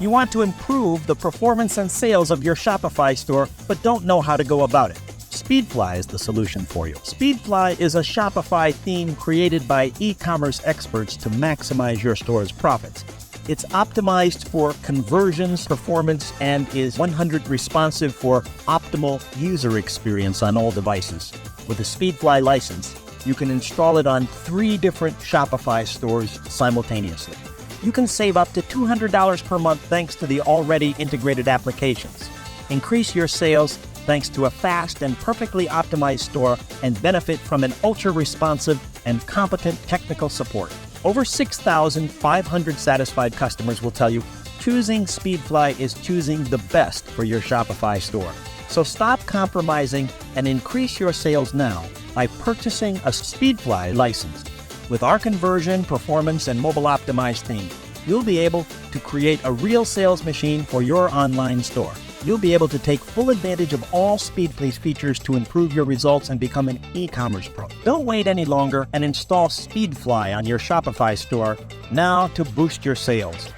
You want to improve the performance and sales of your Shopify store, but don't know how to go about it. Speedfly is the solution for you. Speedfly is a Shopify theme created by e-commerce experts to maximize your store's profits. It's optimized for conversions, performance, and is 100% responsive for optimal user experience on all devices. With a Speedfly license, you can install it on 3 different Shopify stores simultaneously. You can save up to $200 per month thanks to the already integrated applications. Increase your sales thanks to a fast and perfectly optimized store and benefit from an ultra-responsive and competent technical support. Over 6,500 satisfied customers will tell you choosing Speedfly is choosing the best for your Shopify store. So stop compromising and increase your sales now by purchasing a Speedfly license. With our conversion, performance, and mobile optimized theme, you'll be able to create a real sales machine for your online store. You'll be able to take full advantage of all Speedfly's features to improve your results and become an e-commerce pro. Don't wait any longer and install Speedfly on your Shopify store now to boost your sales.